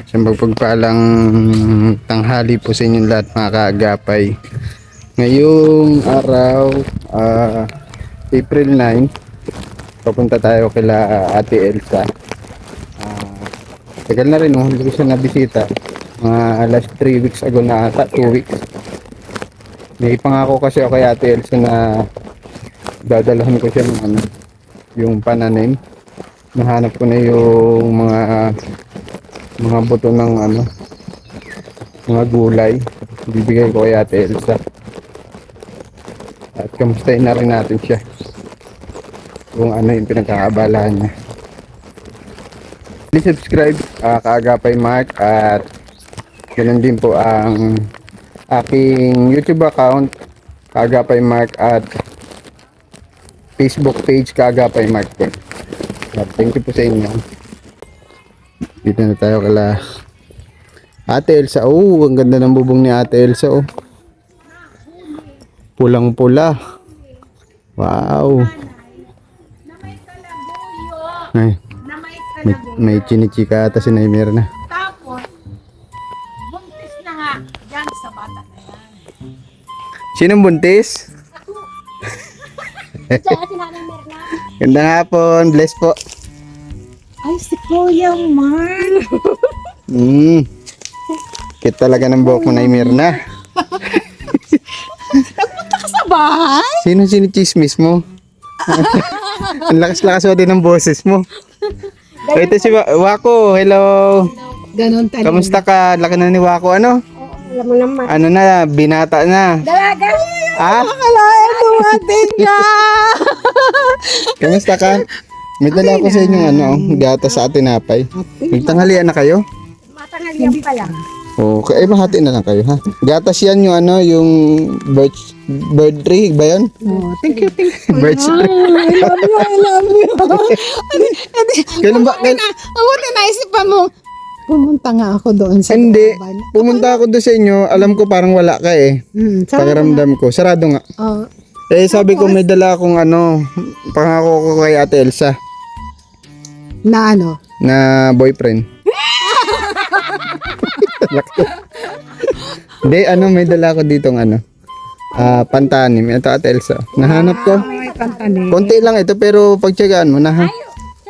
Isang pagpagpalang tanghali po sa inyong lahat mga kaagapay. Ngayong araw, April 9, papunta tayo kila Ate Elsa. Tagal na rin, hindi ko siya nabisita. Mga last 3 weeks ago na ata, 2 weeks. May pangako kasi ako kay Ate Elsa na dadalahan ko siya ng yung pananim. Nahanap ko na yung mga buto ng mga gulay. Bibigay ko kay Ate Elsa. At kamustahin na rin natin siya kung ano yung pinagkakaabalahan niya. Please subscribe, Kaagapay Mark, at ganun din po ang aking YouTube account, Kaagapay Mark, at Facebook page, Kaagapay Mark po. Thank you po sa inyo. Dito na tayo kala Ate Elsa. Oh, ang ganda ng bubong ni Ate Elsa. Oh, pulang pula. Wow. Ay, may chinichika ata si Naimir na. Tapos, buntis na nga dyan sa bata na yan. Sinong buntis? Diyan si Nanay Merna. Gandang hapon, bless po. Ay, si Kuya Mark. Cute talaga ng buhok mo, Naimir na. Nagpunta ka sa bahay? Sino sinichismis mo? Ang lakas-lakas mo din ng boses mo. Ito si Wako, hello. Ganon talaga. Kamusta ka? Laki na ni Wako, ano? Alam mo naman. Ano na, binata na. Dalaga. Ah? Akalain dumating ka. Kamusta ka? May dala ko sa inyong gata sa atinapay. Magtanghalian na kayo? Matanghalian pa lang. Okay, mahati na lang kayo, ha? Gatas yan yung yung bird tree ba yan? Oh, thank you. Bird tree. I love you. Ganun ba? Mabuti naisipan mo. Pumunta nga ako doon sa Hindi. Looban. Pumunta ako doon sa inyo. Alam ko parang wala ka eh. Pakiramdam ko. Sarado nga. Oh, Eh, sabi ko may dala akong pangako ko kay Ate Elsa na ano? na boyfriend. Hindi, may dala ko ditong pantanim. Ito, Ate Elsa. Nahanap ko. May pantanin. Konti lang ito pero pagtyagaan mo na, ha?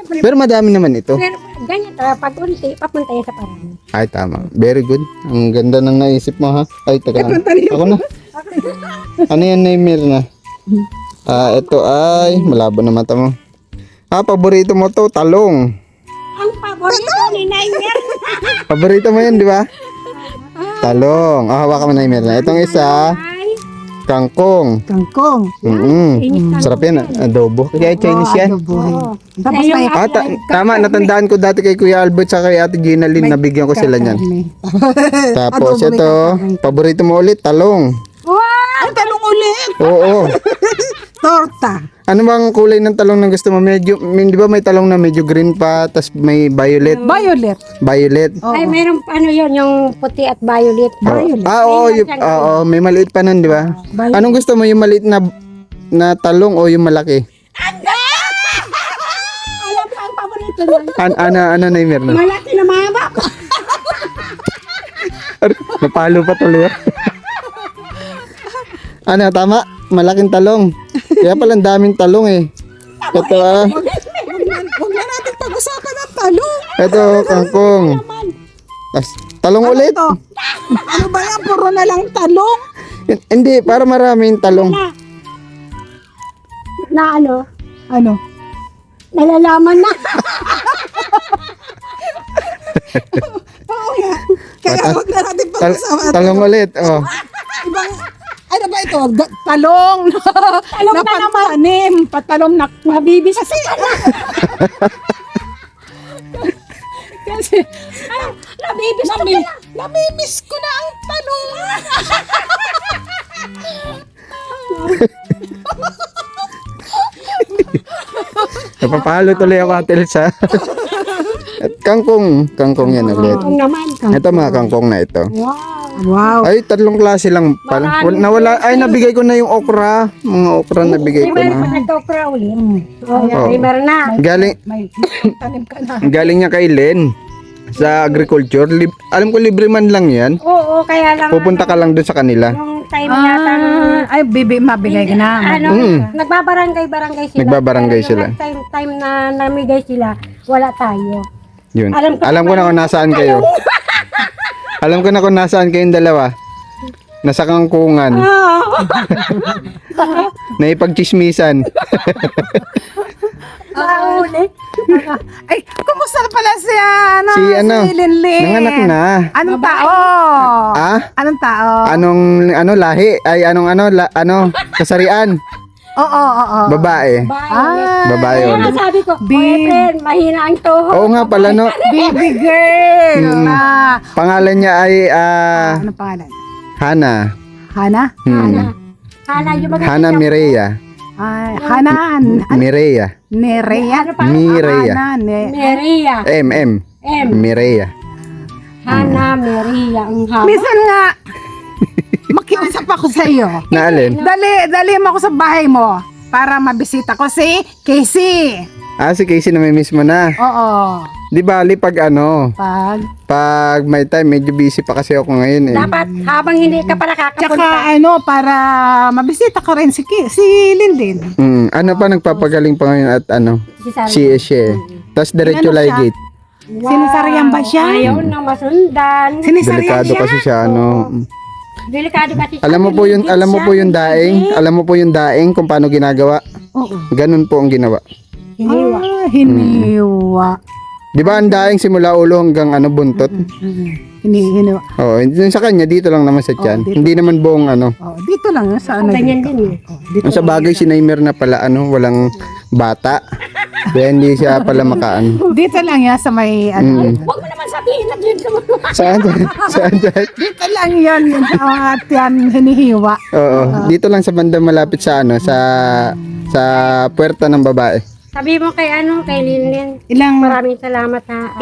Pero madami naman ito. Pero ganyan talaga, pag unti, papunta yan sa parang. Ay, tama. Very good. Ang ganda ng naisip mo, ha? Ay, teka lang. Ako na. Ano yan, Naimir na? Ito ay malabo na mata mo. Paborito mo to, talong. Ang paborito ni Naimir. Paborito mo yan, di ba? Talong. Hawakan mo, Naimir na. Itong isa, kangkong. Kangkong. Sarap yan, adobo. Kaya Chinese yan. Tapos may Tama, natandaan ko dati kay Kuya Albert sa kay Ate Gina Lynn, nabigyan ko sila niyan. Tapos ito, paborito mo ulit, talong. Ang talong ulit. Oo. Torta. Ano bang kulay ng talong na gusto mo? Medyo, di ba may talong na medyo green pa, tas may violet? Violet. Violet. Ay, mayroon ano yun, yung puti at violet. Oo, may maliit pa nun, di ba? Anong gusto mo, yung maliit na talong o yung malaki? Alam ko ang paborito niya. Ano na yung Malaki na mahaba. Napalo pa tuloy. Tama? Malaking talong. Kaya pala ang daming talong eh. Ito Huwag na natin pag-usapan ng talong. Ito, kangkong. Talong ulit? Ito. Ano ba yan? Puro na lang talong. Hindi, para maraming talong. Na ano, Ano? nalalaman na. Oo nga. Kaya huwag na natin pag-usapan. Talong ulit, oh. Ibang, ano ba ito? Talong. Talong na na naman. pagtanim. Patalong na mabibis. Kasi, Nabibis ko nami, namimiss ko na ang talong. Napapalo tuloy ako, Ate Elsa. At kangkong yan ulit. Kung naman. Ito mga kangkong na ito. Wow. Wow. Ay, tatlong klase lang pala. Nawala, ay nabigay ko na yung okra. Mga okra nabigay ko Meron pa na. nagtokra ulit. Oh, Oh. meron na. Galing, May tanim ka na. galing niya kay Len. Sa agriculture, alam ko libre man lang yan. Oo, kaya lang Pupunta ka lang doon sa kanila. yung time yata Ay, mabigay ka na. nagbabarangay-barangay sila. Nagbabarangay Pero sila. yung time na namigay sila, wala tayo. Yun. Alam Alam ko ko na kung nasaan kayo. Alam ko na kung nasaan kayong dalawa. Nasa kangkungan. Naipagchismisan. Mahuli. Ay, kumusta pala si, Si Linlin? nanganak na. Anong tao? Ah? Anong tao? Anong lahi? Ay kasarian? Oo. Babae. Babae Kaya ulit. nga sabi ko, Big. friend, mahina ang tuhod. Oo nga pala no. Baby girl. Pangalan niya ay Anong pangalan? Hana. Hana? Hana, yung maganda. Hana Mireya. Ay, Hanan. Mireya. Nerea? Mireya. Hana, Meria. M. M. Mireya. Hana Meria. Ang haba. Minsan nga, makiusap ako sa iyo. Naalin? Dali mo ako sa bahay mo para mabisita ko si Casey. Si Casey na may miss mo na. Oo. Di bali pag may time, medyo busy pa kasi ako ngayon eh. Dapat habang hindi ka pa nakakapunta. Tsaka para mabisita ko rin si Lindin. Ano pa nagpapagaling pa ngayon at Si siya eh. Tapos diretso Ano siya? Ligate. Sinisaryan ba siya? Ayaw nang masundan. Sinisaryan Delikado siya? kasi siya Delikado kasi siya. Alam mo po yung daing, alam mo po yung daing kung paano ginagawa. Oo. Ganun po ang ginawa. Hiniwa. Hiniwa. Di ba ang daing simula ulo hanggang buntot? Hiniwa. Oo, hindi sa kanya dito lang naman sa tiyan. dito. Hindi naman buong Oh, dito lang sa ano. Ganyan dito. din eh. Oh, dito. Ang sa bagay si Naimer na pala walang bata. Kaya hindi siya pala makaan. Dito lang yan sa may ano. Huwag mo naman sabihin na din sa mga. Saan? Saan? Dito lang yan at yan hinihiwa. Oo, dito lang sa banda malapit sa sa puwerta ng babae. Sabi mo kay kay Linlin. Ilang Maraming salamat ha.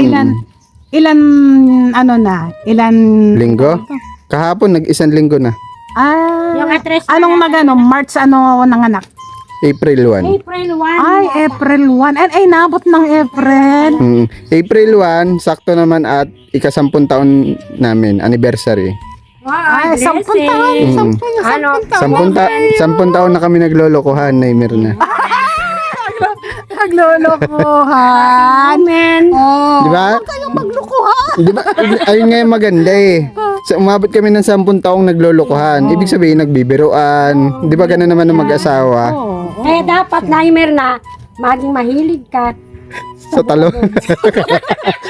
ilan Linggo? Kahapon nag-isang linggo na. Yung address Anong March nanganak? April 1. April 1. Ay, April 1. Ay, nabot ng April. April 1, sakto naman at ika-10 taon namin, anniversary. Wow, Ay, 10 taon. 10 taon. 10 taon na kami naglolokohan, Naimer na. Naglolokohan. Amen. Oh. Di ba? Kayong maglukuhan. Di ba? Ayun nga yung maganda eh. Umabot kami ng 10 taong naglolokohan. Ibig sabihin, nagbibiruan. Di ba ganun naman ng mag-asawa? Kaya dapat Naimer na maging mahilig ka. Sa talo.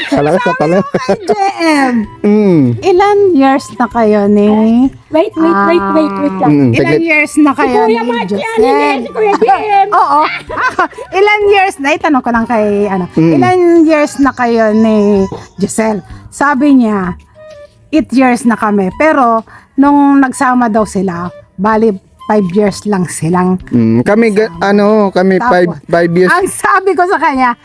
Kala ko sa talo. JM, Mm. ilan years na kayo ni... Wait lang. Ilan years na kayo ni Josel? Si Kuya JM. Oo. Ilan years na, itanong ko lang kay, ilan years na kayo ni Giselle? Sabi niya, 8 years na kami. Pero, nung nagsama daw sila, bali 5 years lang silang. Kami, kami Tapos, 5 years. Ang sabi ko sa kanya,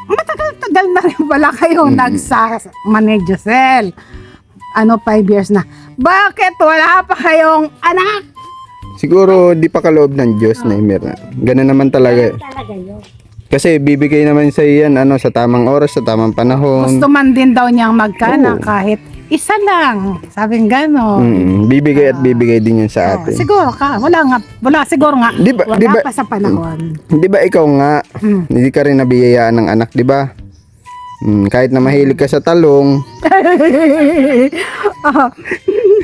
matagal-tagal na rin pala kayong nagsama ni Giselle. 5 years na. Bakit wala pa kayong anak? Siguro di pa kaloob ng Diyos, Naimer. Ganun naman talaga. Talaga yun. Kasi bibigay naman sa iyan sa tamang oras, sa tamang panahon. Gusto man din daw niyang magkaanak kahit isa lang. Sabing gano'n. Bibigay at bibigay din yan sa atin. Siguro ka. Wala siguro nga. Di ba- wala di ba- pa sa panahon. Di ba ikaw nga, hindi ka rin nabiyayaan ng anak, di ba? Kahit na mahilig ka sa talong,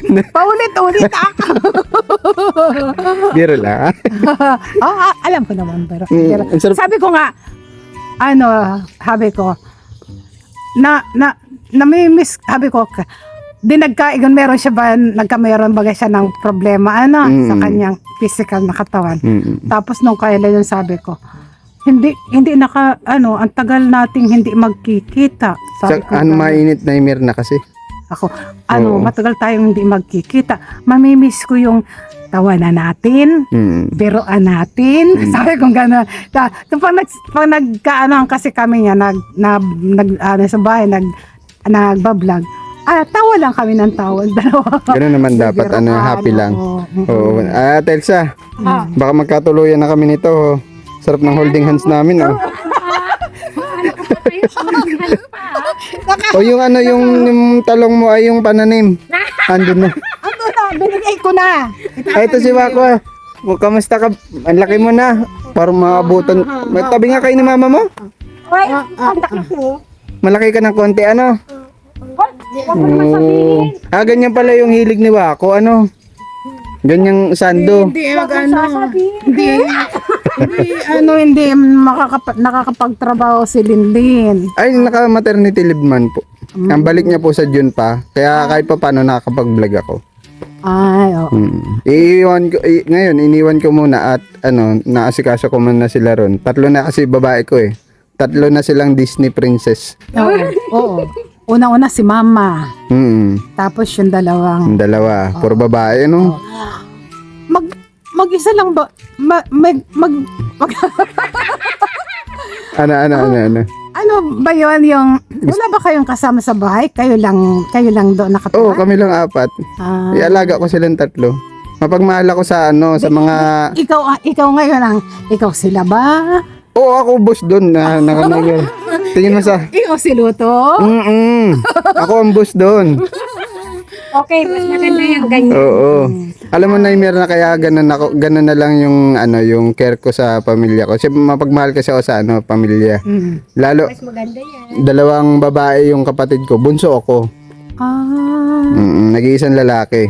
Paulit-ulit ako. biro lang. Alam ko naman. Pero, ang sarap- sabi ko nga, namimiss, sabi ko, meron siya ba, nagkameron ba siya ng problema, sa kanyang physical na katawan. Tapos nung kailan yun sabi ko, hindi ang tagal nating hindi magkikita. Sabi ko, mainit na na kasi. ako, Oo. matagal tayong hindi magkikita. Mamimiss ko yung tawanan natin, biruan natin. Sabi ko gano'n. Pag nagkaanoan kasi kami niya, sa bahay, nagbablog, tawa lang kami ng tawa. Dalawa. Ganun naman dapat, happy lang. Oo. Telsa, baka magkatuluyan na kami nito. Sarap ng holding hands namin. Ano ka pa kayo? Ano pa? O yung ano, yung talong mo ay yung pananim. Andun na. Ano na, binigay ko na. Ay, ito si Wako. Kamusta ka? Ang laki mo na. Para maabutan. May tabi nga kayo ni mama mo? Uy, ang takot mo. Malaki ka ng konti, ano? Huwag mo naman sabihin. Ganyan pala yung hilig ni Wako, ano? Ganyang sando. Hindi, Huwag mo sasabihin. hindi nakakapagtrabaho si Linlin. Ay, naka-maternity leave man po. Ang balik niya po sa June pa. Kaya kahit pa paano nakakapag-vlog ako. Ay, oo. Ngayon, iniwan ko muna at ano, naasikaso ko muna sila ron. 3 na kasi babae ko eh. 3 na silang Disney princess. Oo. Una-una si Mama. Tapos yung Yung 2, puro babae, ano? Mag-isa lang ba? Ano? Ano ba yun yung wala ba kayong kasama sa bahay? Kayo lang doon nakatira? Oo, kami lang 4. Ah, Ialaga ko silang 3. Mapagmahal ako sa ano, sa mga... ikaw ngayon ikaw sila ba? Oo, ako boss doon na nakamagay. Tingin mo sa... Ikaw si Luto? Ako ang boss doon. Okay, mas maganda yung ganyan. Oo. Alam mo na na kaya ganun na lang yung ano, yung care ko sa pamilya ko. Kasi mapagmahal kasi ako sa ano, pamilya. Lalo Mas maganda yan. 2 babae yung kapatid ko, bunso ako. Nag-iisang lalaki.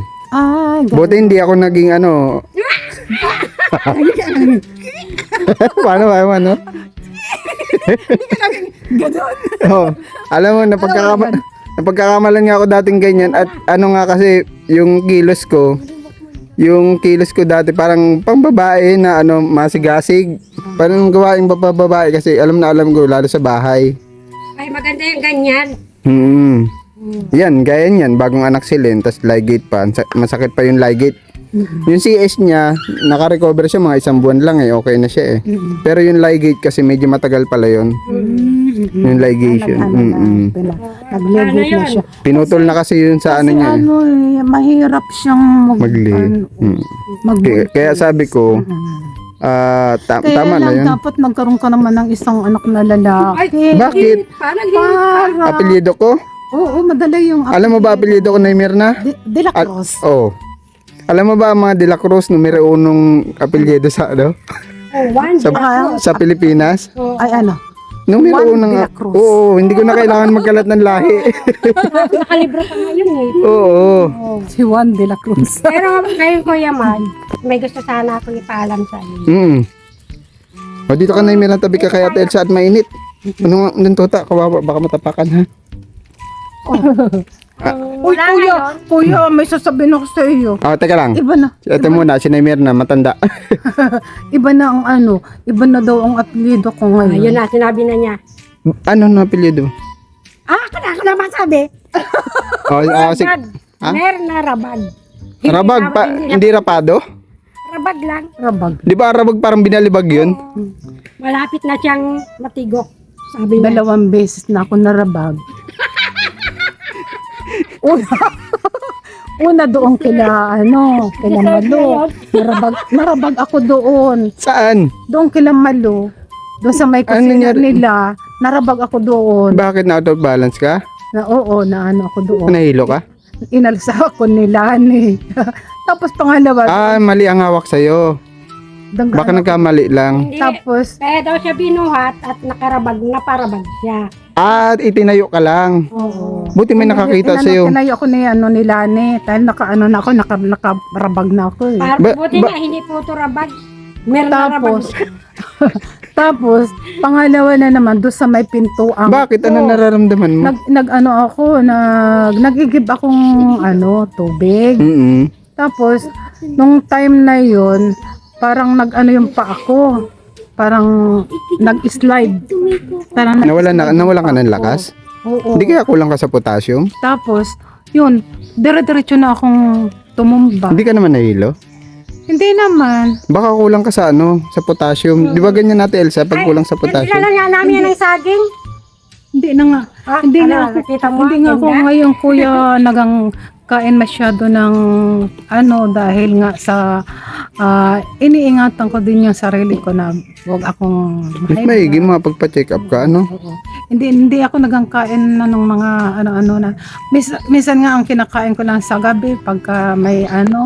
Buti hindi ako naging ano. Paano ba ano? Ganon. Oh, alam mo napagkakamalan nga ako dating ganyan at ano nga kasi yung kilos ko dati parang pangbabae na ano masigasig. Parang gawaing babae kasi alam ko lalo sa bahay. Ay, maganda yung ganyan. Yan, gaya niyan, bagong anak si Len, tas ligate pa, masakit pa yung ligate. Yung CS niya, naka-recover siya mga 1 buwan lang eh, okay na siya eh. Pero yung ligate kasi medyo matagal pala yun. Yung ligation. Nag-legate na siya. Pinutol na kasi yun sa ano niya. Mahirap siyang Kaya sabi ko, tama na yun. Dapat nagkaroon ka naman ng isang anak na lalaki. Bakit? Parang Apelyido ko? Oo, madali yung Alam mo ba apelyido ko na Mirna? De La Cruz. Oo. Alam mo ba ang mga De La Cruz numero 1 apelyido sa ano? Sa Pilipinas? Ay ano? Numero Juan 1 De nga. La Cruz. Oo, hindi ko na kailangan magkalat ng lahi. nakalibro pa ngayon eh. Oo. Si Juan De La Cruz. Pero ngayon, Kuya Mag, may gusto sana akong ipaalam sa iyo. O dito ka na Mirna, tabi ka kaya Elsa at mainit. Ano nga, tota, kawawa, baka matapakan ha. Uy, kuya, may sasabihin ako sa iyo. Teka lang. Iba na. Ito muna, si Mirna, matanda. Iba na ang ano. Iba na daw ang apelyido ko ngayon. Yun na, sinabi na niya. Ano na apelyido? Ako na masabi. Merna Rabag. Rabag pa, hindi rapado? Rabag lang. Rabag. Di ba rabag parang binalibag yun? Malapit na siyang matigok. Sabi niya. 2 beses na ako narabag. Una doon kila Malo. Narabag ako doon. Saan? Doon kila Malo. Doon sa may kusina nila. Narabag ako doon. Bakit na out of balance ka? Oo, ako doon. Nahilo ka? Inalsa ako nila ni. Tapos pangalawa. Mali ang hawak sa'yo. Baka nagkamali lang. Hindi. Tapos, Kaya daw siya binuhat at naparabag siya. Itinayo ka lang. oo. Buti may nakakita sa'yo. Tinayo ako ni Lani. Dahil nakarabag na ako eh. Buti nga, hindi po ito rabag. Meron na rabag. Tapos, pangalawa na naman, doon sa may pintuan. Bakit? Ano nararamdaman mo? Nagigib akong tubig. Tapos, nung time na yun, parang yung pa ako. Parang nag-slide. Parang Nawalan ka ng lakas? Oo. Hindi kaya kulang ka sa potassium? Tapos, yun, dire-diretso na akong tumumba. Hindi ka naman nahilo? Hindi naman. Baka kulang ka sa sa potassium. Di ba ganyan natin Elsa pag kulang sa potassium? Kailan nga namin yan ng saging? Hindi na nga. Hindi na ako. Nakita mo? Hindi nga ako Ganda? ngayon, kuya, nagkain masyado ng ano dahil nga sa iniingatan ko din yung sarili ko na huwag akong Mas maigi mga pagpa-check up ka, ano? Oo. Hindi ako nagangkain na ng mga ano-ano na. Minsan nga ang kinakain ko lang sa gabi pagka may ano,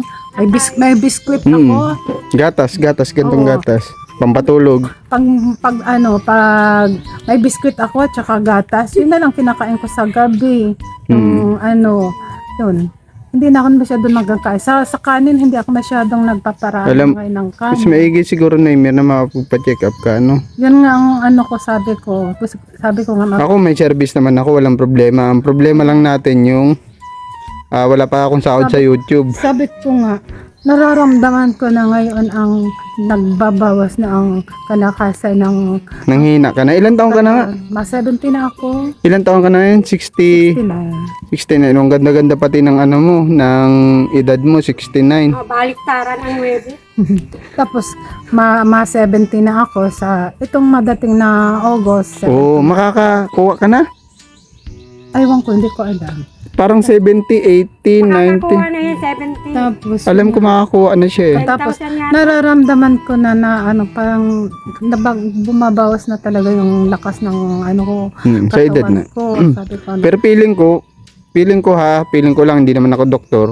may biskwit ako. Gatas, gantong Oo. gatas. Pampatulog. Pag may biskwit ako at saka gatas, yun na lang kinakain ko sa gabi. Yung yun. Hindi na ako masyadong nagkakain. Sa kanin, hindi ako masyadong nagpaparami ngayon ng Mas kanin. maigi siguro na na mapagpa-check up ka, ano? Yan nga ang ano ko, sabi ko. Sabi ko nga, Ako may service naman ako, walang problema. Ang problema lang natin yung wala pa akong sahod sa YouTube. sabi ko nga, nararamdaman ko na ngayon ang nagbabawas na ang kalakasan ng Nanghina ka na. Ilan taon ka na nga? Mas 70 na ako. Ilan taon ka na yun? 60, 69. 69. Ang ganda-ganda pati ng ano mo, ng edad mo, 69. Oh, baliktaran ang webe. Tapos, ma 70 na ako sa itong madating na August. Oo, makakakuha ka na? Aywan ko, hindi ko alam. Parang 70, 80, 90. Nakakuha na yun, 70. Tapos, Alam ko makakuha na siya eh. tapos 5,000 yata. nararamdaman ko na ano, parang bumabawas na talaga yung lakas ng ano ko, Sa edad katawan na. ko. Sabi ko, Pero feeling ko ha, hindi naman ako doktor.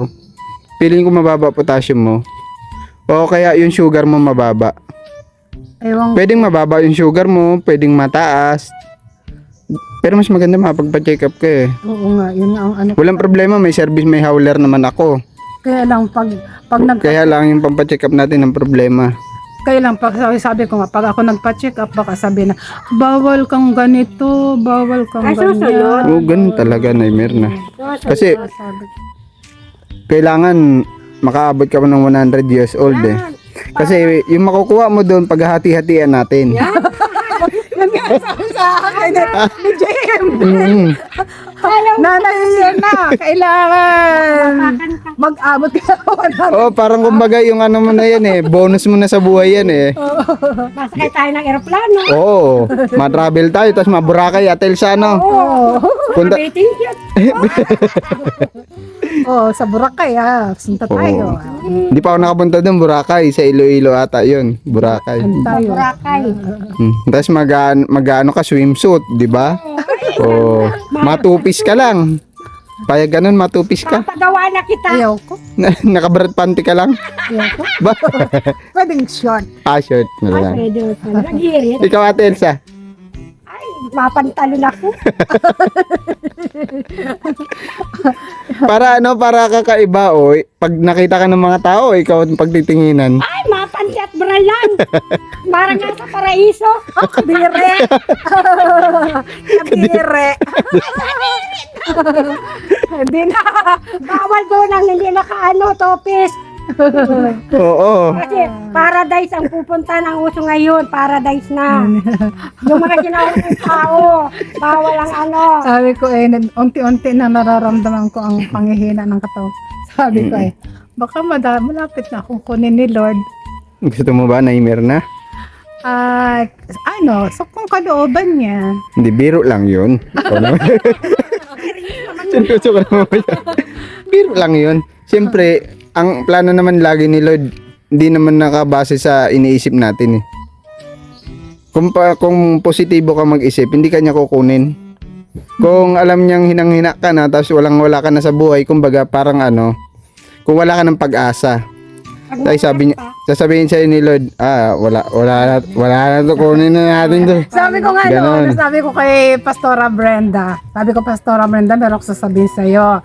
Feeling ko mababa potassium mo. O kaya yung sugar mo mababa. ewan Pwedeng mababa yung sugar mo, pwedeng mataas. Pero mas maganda makapagpa-check up ka eh. oo nga, yun nga ang ano. Walang problema, may service, may howler naman ako. Kaya lang Kaya lang yung pampacheck up natin ang problema. Kaya lang, sabi ko nga, pag ako nagpa-check up, baka sabi na, bawal kang ganito, bawal kang Ay, susunod. ganyan. Oo, ganun talaga, Naimer na. Kasi Sabi, kailangan makaabot ka pa ng 100 years old eh. Kasi yung makukuha mo doon, paghahati-hatian natin. yan nga, sabi sa akin ni JM. Mm. Nanay, yan na, kailangan mag-abot ka na 100. Oh, parang kumbaga yung ano mo na yan eh, bonus mo na sa buhay yan eh. Masakay tayo ng eroplano. Oo, ma-travel tayo, tapos ma-Boracay, Atel sa ano. Punta, Waiting shit. Oh, sa Boracay sunta tayo. Hindi pa ako nakapunta doon, Boracay, sa Iloilo ata yun, Boracay. Tayo. Boracay. Tapos mag-ano ka, swimsuit, di ba? Oh, matupis ka lang. Payag ganun, matupis ka. Papagawa na kita. Ayaw ko. Nakabarat panty ka lang. Ayaw ko. Ba? Pwedeng short. Shirt na Ay, lang. pwede mo pala. Nag-irit. Ikaw, Ate Elsa. Ay, mapantalon ako. Para kakaiba, oy. Pag nakita ka ng mga tao, ikaw ang pagtitinginan. Ay, mapanti at bralan. Parang nasa paraiso. Kabire. Kabire. Hindi na. Bawal doon ang hindi nakaano, topis. Oo. Kasi paradise ang pupunta ng uso ngayon. Paradise na. Yung mga kinawang tao. Bawal ang ano. Sabi ko unti-unti na nararamdaman ko ang panghihina ng katawan. Sabi ko baka malapit na akong kunin ni Lord. Gusto mo ba, Naimer na? So kung kalooban niya, Hindi, biro lang yun. Ikaw naman. Seryoso ka naman. Biro lang yun. Siyempre, ang plano naman lagi ni Lord, hindi naman nakabase sa iniisip natin eh. Kung positibo ka mag-isip, hindi ka niya kukunin. Kung alam niyang hinang-hina ka na, tapos wala ka na sa buhay, kumbaga parang kung wala ka ng pag-asa. Tayo sasabihin sa'yo ni Lord, wala na to, kunin na natin to. sabi ko nga Ganon. sabi ko kay Pastora Brenda, meron ko sasabihin sa'yo.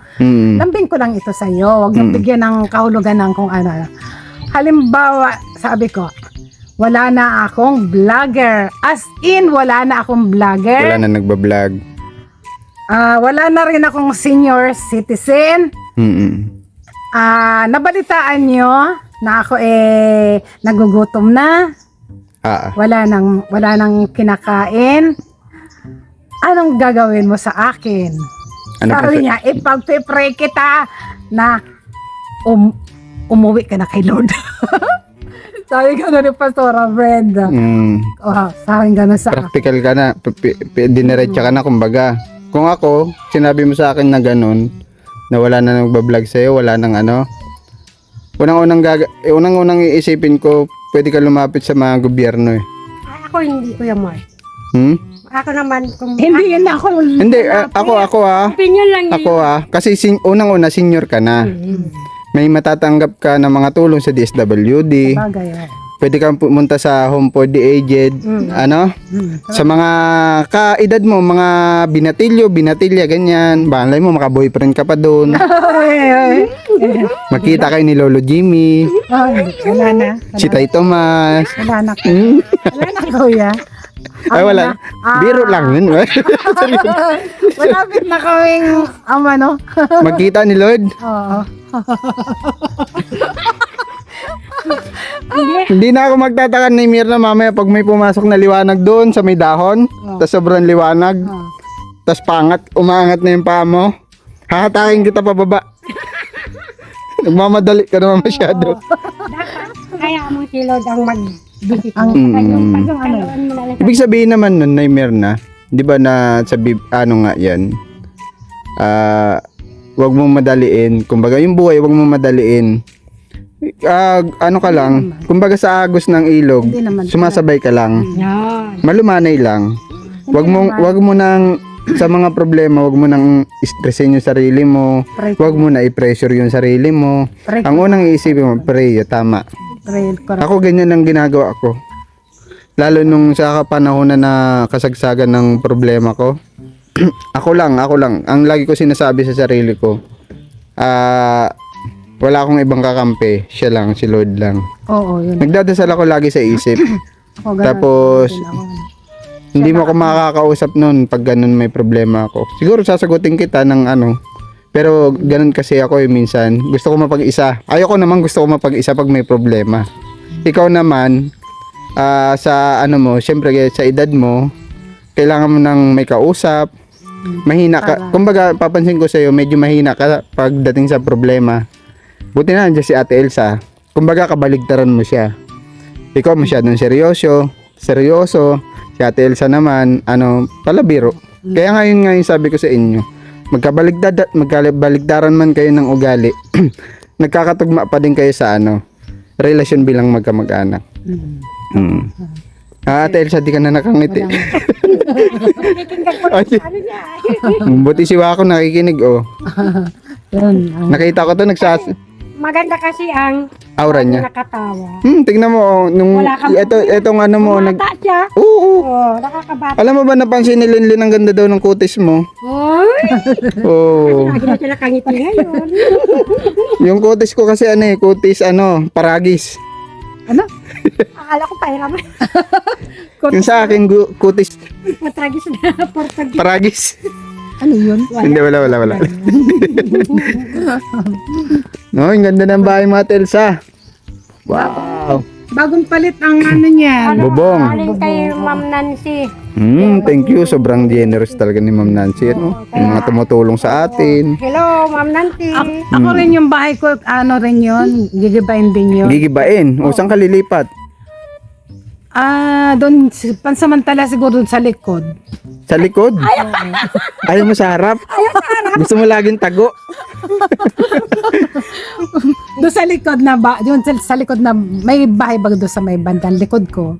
Lambing ko lang ito sa'yo, huwag nang bigyan ng kahulugan ng kung ano. Halimbawa, sabi ko, wala na akong vlogger. As in, wala na akong vlogger. Wala na nagbablog. Wala na rin akong senior citizen. Nabalitaan nyo na ako nagugutom na. Wala nang kinakain. Anong gagawin mo sa akin? Ano Sabi niya, ipagpipray kita na umuwi ka na kay Lord. Sabi gano'n ni Pastora Brenda. Sabi gano'n sa akin. Practical ka na, diniretsa ka na kumbaga. Kung ako, sinabi mo sa akin na ganun, na wala na nagbablog sa'yo, wala nang ano. Unang-unang iisipin ko, pwede ka lumapit sa mga gobyerno eh. Ako hindi, Kuya Mark. Ako naman, kung Hindi yan ako. Hindi, ako opinion lang yun. kasi unang-una senior ka na. May matatanggap ka ng mga tulong sa DSWD. Bagay. Pwede kang pumunta sa Home for the Aged, sa mga kaedad mo, mga binatilya, ganyan. Balay mo, maka-boyfriend ka pa doon. Makita kayo ni Lolo Jimmy, Wala na. si Tay Tomas. Wala na. Wala na, kuya. Ay, wala. Biro lang yun. Malapit na kaming, ano? Magkita ni Lord. Oo. Hindi na ako magtataka ni Mirna mamaya pag may pumasok na liwanag doon sa may dahon. Tas sobrang liwanag. Tas umaangat na yung paa mo. Hahatakin kita pababa. Nagmamadali ka naman masyado. Kaya mo si Lord ang mag-visit. Ang Ibig sabihin naman nun, na Mirna, di ba na sabi, ano nga yan, wag mong madaliin. Kumbaga yung buhay, wag mong madaliin. Ano ka lang, kumbaga sa agos ng ilog, Hindi naman. sumasabay ka lang. Yan. Malumanay lang. Wag mo nang sa mga problema, wag mo nang stressin yung sarili mo. Wag mo na i-pressure yung sarili mo. Ang unang iisipin mo, pray, tama. Ako ganyan ang ginagawa ko. Lalo nung sa panahon na kasagsagan ng problema ko. Ako lang. Ang lagi ko sinasabi sa sarili ko, wala akong ibang kakampi. Siya lang, si Lord lang. Oo, yun. Nagdadasal ako lagi sa isip. Ako, ganun. Tapos, Din ako. hindi mo ako makakausap nun pag ganun may problema ako. Siguro sasagutin kita ng ano. Pero ganun kasi ako minsan. Gusto ko mapag-isa. Ayoko naman gusto ko mapag-isa pag may problema. Ikaw naman, sa ano mo, syempre sa edad mo, kailangan mo nang may kausap. Mahina ka. Kumbaga, papansin ko sa'yo, medyo mahina ka pagdating sa problema. Buti na nandiyan si Ate Elsa. Kumbaga, kabaligtaran mo siya. Ikaw masyadong seryoso. Si Ate Elsa naman, palabiro. Kaya ngayon sabi ko sa inyo, magkabaligtaran man kayo ng ugali, nagkakatugma pa din kayo sa relasyon bilang magkamag-anak. Ate Elsa, di ka na nakangiti. Buti si Wako nakikinig, oh. Yun. Nakita ko to, Maganda kasi ang aura niya. nakatawa. Tingnan mo, oh, nung, Wala kang- etong ano mo, Bumata siya. Oo. Oo, nakakabata. Alam mo ba, napansin ni Linlin ang ganda daw ng kutis mo? Uy! Oo. Lagi na siya nakangiti ngayon. Yung kutis ko kasi kutis paragis. Akala ko pairam. Yung sa akin, kutis Matragis na. Portagis. paragis. Ano yun? Hindi, wala. No, ang ganda ng bahay mo, Ate Elsa. Wow. Bagong palit ang ano niya. Bubong. Galing kay Ma'am Nancy. Thank you. Sobrang generous talaga ni Ma'am Nancy. Yung mga tumutulong sa atin. Hello, Ma'am Nancy. Ako rin yung bahay ko, rin yun. Gigibayin din yun. Gigibain. O, saan ka lilipat? Doon, pansamantala siguro doon sa likod. Sa likod? Ayaw mo sa harap? Gusto mo laging tago? Doon sa likod na doon sa likod na may bahay ba doon sa may bandang likod ko.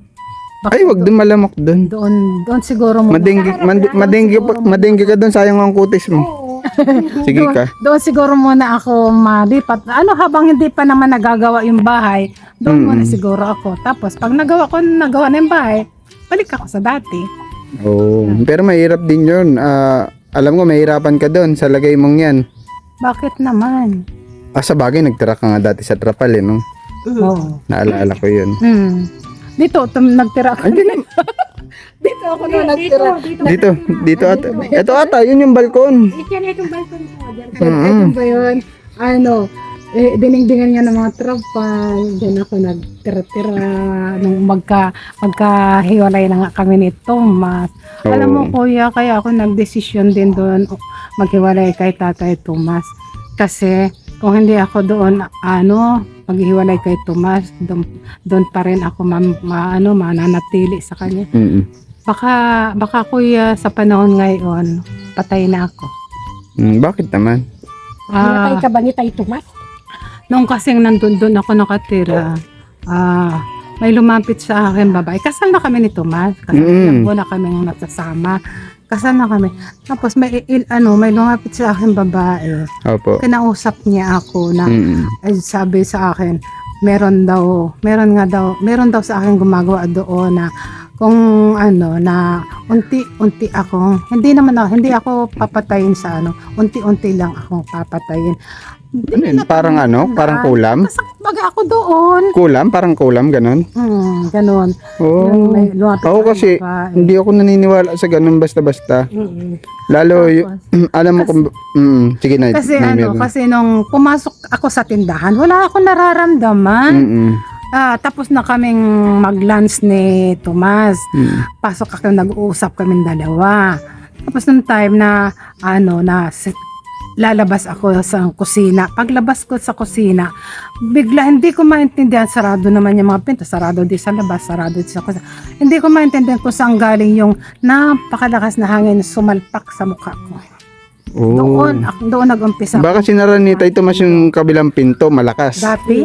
Ay, wag dun malamok dun. Doon siguro mo. Madenggi ka dun, sayang ang kutis mo. Sige ka. Doon siguro muna ako malipat. Habang hindi pa naman nagagawa yung bahay, doon muna siguro ako. Tapos pag nagawa na yung bahay, balik ako sa dati. Oh, pero mahirap din yun. Alam ko, mahirapan ka dun sa lagay mong yan. Bakit naman? Sa bagay, nagtira ka nga dati sa Trapal, no? Oo. Naalala ko yun. Dito, nagtira ako. Dito ako na nagtira. Dito ata. Ito ata, yun yung balkon. Yan itong balkon ko. Diyan. Ito ba yun? Diningdingan nga ng mga trapal. Diyan ako nagtira-tira. Nung magkahiwalay na nga kami ni Thomas. Oo. Alam mo kuya, kaya ako nagdesisyon din doon maghiwalay kay Tatay Thomas. Kasi kung hindi ako doon, maghiwalay kay Thomas, doon pa rin ako mananatili sa kanya. Baka kuya, sa panahon ngayon, patay na ako. Bakit naman? Hinatay ka ba ni Tay Tomas? Nung kasing nandun doon ako nakatira, may lumapit sa akin babae. Kasal na kami ni Tomas. Kasi ilang buwan na kami nagsasama. Kasal na kami. Tapos may lumapit sa akin babae. Opo. Kinausap niya ako na sabi sa akin, meron daw sa akin gumagawa doon na kung na unti-unti hindi ako papatayin sa unti-unti lang akong papatayin. Ano yun? Parang parang kulam? Kasakit baga ako doon. Kulam? Parang kulam, ganun? Ganon. Oo. Yung may lumapit Ako sa akin kasi, babae. hindi ako naniniwala sa ganun basta-basta. Lalo, alam mo kung, sige na. Kasi meron. kasi nung pumasok ako sa tindahan, wala akong nararamdaman. Tapos na kaming mag-lunch ni Tomas. Pasok ako, nag-uusap kaming dalawa. Tapos nung time na lalabas ako sa kusina. Paglabas ko sa kusina, bigla hindi ko maintindihan, sarado naman yung mga pinto, sarado din sa labas, sarado din sa kusina. Hindi ko maintindihan kung saan galing yung napakalakas na hangin sumalpak sa mukha ko. Doon nag-umpisa. Baka sinara ni Tay Tomas yung kabilang pinto, malakas. Dati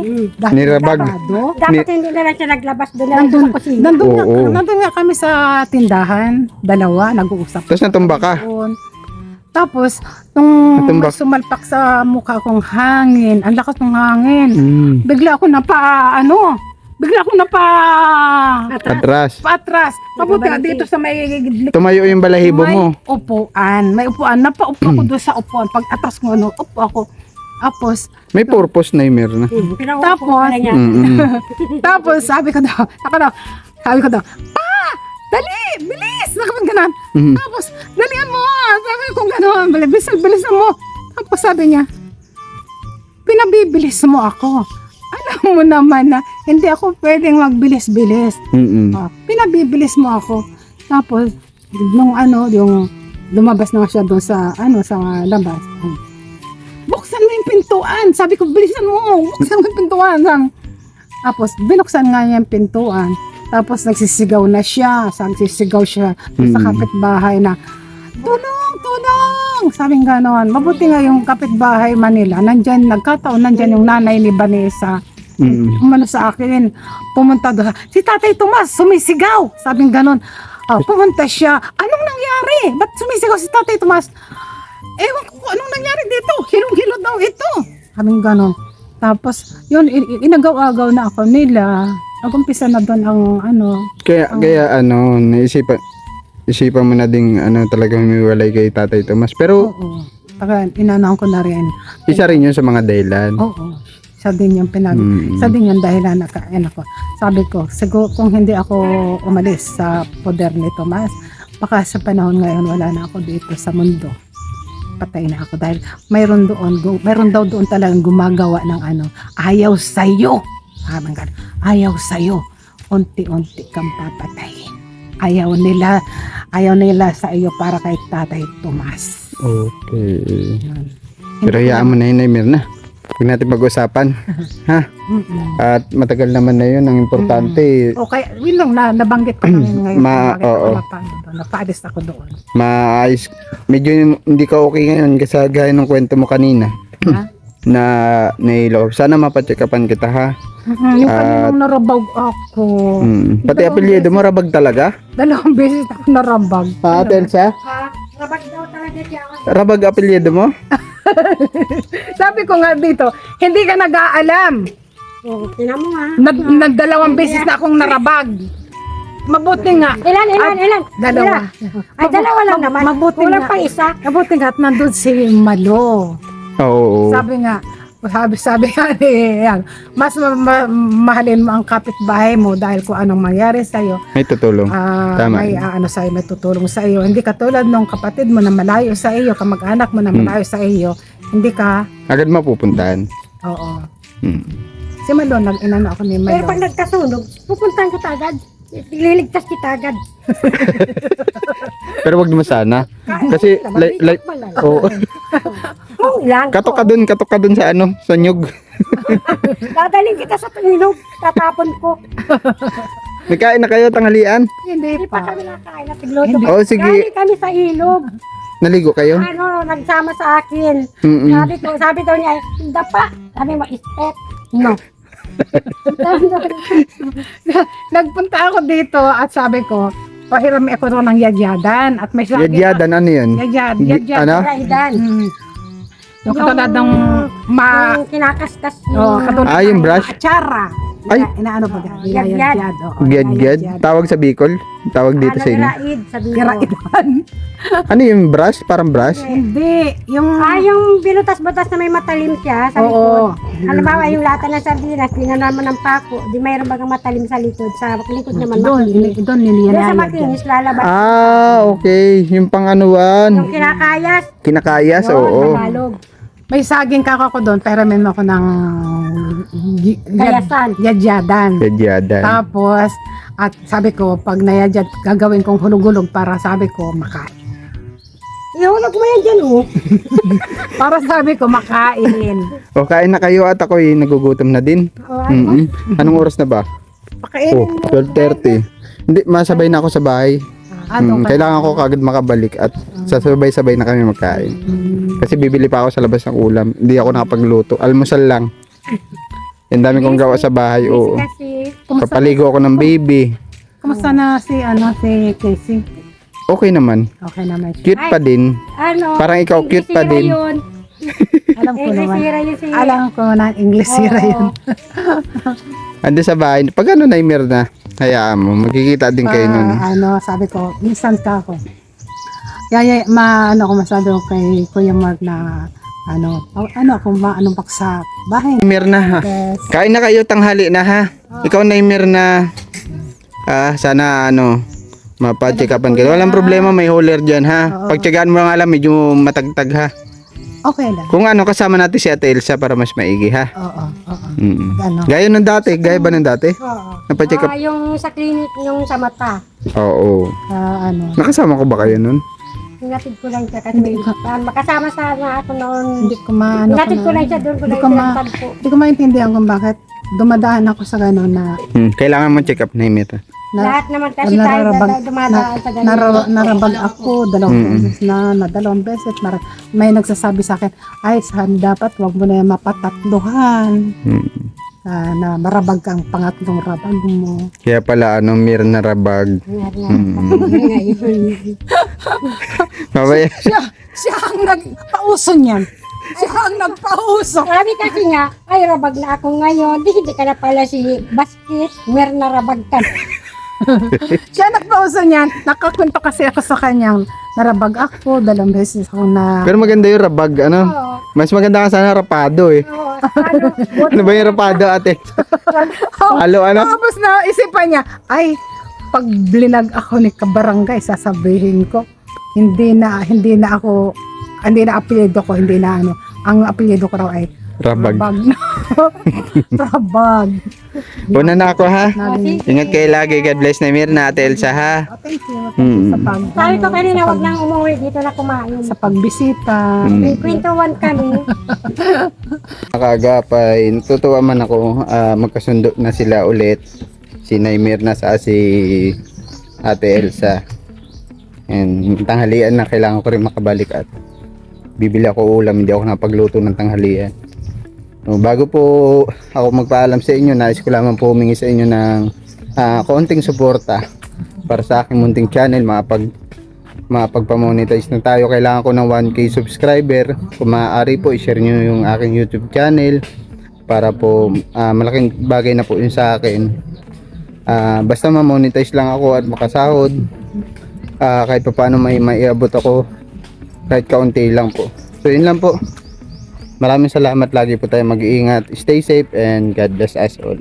Nirabag. sarado. Dapat hindi na lang siya naglabas doon na lang sa kusina. Nandun nga kami sa tindahan, dalawa, nag-uusap. Tapos natumba ka. Doon. Tapos, nung Natumbak. sumalpak sa mukha kong hangin, ang lakas ng hangin, bigla ako Atras. patras. Mabuti nga dito sa may Tumayo yung balahibo mo. may upuan. Napaupo ako doon sa upuan. Pag atas ko, upo ako. Tapos, May purpose na yung meron na. Tapos, tapos sabi ko daw, dali, bilis! Nakapag ganon. Tapos, dalihan mo! Sabi ko ganon, bilis mo. Tapos sabi niya, pinabibilis mo ako. Alam mo naman na hindi ako pwedeng magbilis-bilis. Pinabibilis mo ako. Tapos, nung yung lumabas na siya doon sa labas. Buksan mo yung pintuan. Sabi ko, bilisan mo. Buksan mo yung pintuan. Tapos, binuksan nga niya yung pintuan. Tapos nagsisigaw na siya. Nagsisigaw siya sa kapitbahay na, tulong! Sabing ganon. Mabuti nga yung kapitbahay Manila. Nandyan yung nanay ni Vanessa. Umano sa akin. Pumunta doon. Si Tatay Tomas, sumisigaw. Sabing ganon. Pumunta siya. Anong nangyari? Ba't sumisigaw si Tatay Tomas? Ewan ko anong nangyari dito. Hilong-hilo daw ito. Sabing ganon. Tapos, yun, inagaw-agaw na ako nila. Nag-umpisa na doon ang Kaya naisipan mo na ding talagang umiwalay kay Tatay Tomas. Pero oo. Inanahan ko na rin. isa rin yun sa mga dahilan. Oo. Isa din yung dahilan na ko. Sabi ko, siguro kung hindi ako umalis sa poder ni Tomas, baka sa panahon ngayon wala na ako dito sa mundo. Patay na ako dahil mayroon daw doon talagang gumagawa ng ayaw sa'yo. Ayaw sa'yo. Unti-unti kang papatayin. Ayaw nila sa iyo para kay Tatay Tomas. Okay. Pero hayaan mo na yun, Mirna. Huwag natin pag-usapan. Ha? At matagal naman na yun. Ang importante, Okay, yun lang nabanggit ko ngayon. oo. Napaalis ako doon. maayos. Medyo hindi ka okay ngayon kasi gaya ng kwento mo kanina. Ha? na nailo. Sana mapacheck-upan kita, ha? Yung kaninang narabag ako. Pati apelyido mo, rabag talaga? 2 beses ako narabag. Ate Elsa? Rabag daw talaga siya. Rabag apelyido mo? Sabi ko nga dito, hindi ka nag-aalam. Tinan mo nga. Nag-2 beses na akong narabag. Mabuti nga. Ilan? Dalawa. Ay, dalawa lang naman. Mabuti Kulang nga. pa isa. Mabuti nga at nandun si Malo. Oo. Sabi nga mas mahalin mo ang kapitbahay mo dahil kung anong mangyari sa iyo, May tutulong. Tama. may sa'yo, may tutulong sa iyo. Hindi katulad nung kapatid mo na malayo sa iyo, kamag-anak mo na malayo sa iyo, hindi ka, Agad mapupuntahan. oo. Hmm. Si Malo, nag-inano ako ni Pero pag Malo. nagkasunog, pupuntahan kita agad. Liligtas kita agad. Pero wag naman sana. Kasi, like, oo. Oh, ilan? Katok ka dun sa sa nyug. Dadaling kita sa ilog. Tatapon ko. Nagkain na kayo tanghalian? Hindi Hindi pa pa. kami nakain na tigloto. Hindi. Oo, sige. Galing kami sa ilog. Naligo kayo? ano, nagsama sa akin. Mm-mm. Sabi daw niya, dapa. Sabi mo, step. No. Nagpunta ako dito at sabi ko, pahirami ako ron ng yadyadan. At may sabi Yadyadan, ano yun? Yadyad. Ano? Raidan. Yung katulad ng Yung kinakaskas katulad yung ng brush? atsara. Ay. Inaano ba yan? Yadyad. Yadyad. Gyad-gyad? Tawag sa Bicol? Tawag dito sa inyo? Raid, sabi ko. Kiraidan. Ano yung brush? Parang brush? Hindi. Yung... Yung binutas-butas na may matalim siya sa Oo. likod. Halimbawa, yung lata ng sardinas, pinanaman ng pako, di mayroon bagang matalim sa likod. Sa likod naman Doon, makinis. doon Doon sa niliyan. makinis, lalabas. Okay. Yung panganuan. Yung kinakayas. Kinakayas, Yun, oo. Tagalog. May saging kako doon, pero meron ako ng Kayasan. yadyadan. Yadyadan. Tapos, at sabi ko, pag nayadyad, gagawin kong hulog-hulog para sabi ko, makain. Ihulog mo yan dyan, oh. Para sabi ko, makain. O, kain na kayo at ako'y nagugutom na din. Oh, ano? Anong oras na ba? Pakainin Oh, mo. 12:30. Hindi, masabay na ako sa bahay. Kailangan ko kagad makabalik at sasabay-sabay na kami magkain. Kasi bibili pa ako sa labas ng ulam. Hindi ako nakapagluto. Almusal lang. Ang dami kong gawa sa bahay. Oo. Kasi, Papaligo ako ng baby. Kumusta na si Casey? Okay naman. Okay naman siya. Cute pa din. ano, Parang ikaw cute pa English din. sira yun. Alam ko naman. English sira yun si... Alam ko na English sira yun. Ando sa bahay. Pag ano Naimir na, hayaan mo. Magkikita din kayo nun. Sabi ko, instant ka ako. Kaya, ko masyado kay Kuya Mark na, anong paksa bahay. Naimir na ha. Yes. Kain na kayo, tanghali na ha. Ikaw Naimir na. Sana mapa-check upan ka. Walang problema, may holer dyan ha. Pagtsagaan mo lang alam, medyo matagtag ha. Okay lang. Kung kasama natin si Ate Elsa para mas maigi ha. Oo. Ano? Gaya ng dati, gaya ba ng dati? Oo. Napa-check up? Yung sa clinic, yung sa mata. Oo. Nakasama ko ba kayo nun? Hinatid ko lang siya kasi makasama sa ako noon. Hindi ko maano. Hinatid ko lang siya doon ko Hindi lang ko pinagtagpo. Hindi ko maintindihan kung bakit dumadaan ako sa gano'n na Kailangan mo check up Naimir. Lahat naman kasi tayo dumadaan sa ganun. narabag ako dalawang beses. May nagsasabi sa akin, ay dapat wag mo na yan mapatatluhan. Na marabag kang pangatlong rabag mo. Kaya pala Mir na rabag. Mabaya. Siya ang nagpauso niyan. Siya ang nagpauso. Sabi kasi nga, ay rabag na ako ngayon. Hindi ka na pala si Basket. Na rabag ka. Siya nagpauso niyan. Nakakwento kasi ako sa kanyang narabag ako. Dalawang beses ako na... Pero maganda yung rabag, Oo. Mas maganda ka sana rapado eh. Oo. Ano ba yung rapado, ate? Halo, Tapos na isipan niya, ay, pag blinag ako ni kabarangay, sasabihin ko, hindi na apelyido ko, ang apelyido ko raw ay Rabag. Rabag na. Rabag. Una na ako ha. Naging- Ingat kayo lagi. God bless Naimir na Ate Elsa ha. Thank you. Sabi ko kanina, wag nang umuwi dito na kumain. Sa pagbisita. May kwentuhan kami. Nakagapay. Natutuwa man ako. Magkasundo na sila ulit. Si Naimir na sa si Ate Elsa. And tanghalian na kailangan ko rin makabalik at bibili ako ulam. Hindi ako napagluto ng tanghalian. No, bago po ako magpaalam sa inyo, nais ko lamang po humingi sa inyo ng kaunting suporta para sa aking munting channel. Mapagpamonetize na tayo. Kailangan ko ng 1k subscriber. Kung maaari po, i-share nyo yung aking YouTube channel para po malaking bagay na po yun sa akin. Basta ma-monetize lang ako at makasahod. Kahit pa paano may maiabot ako, kahit kaunti lang po. So yun lang po. Maraming salamat. Lagi po tayo mag-iingat. Stay safe and God bless us all.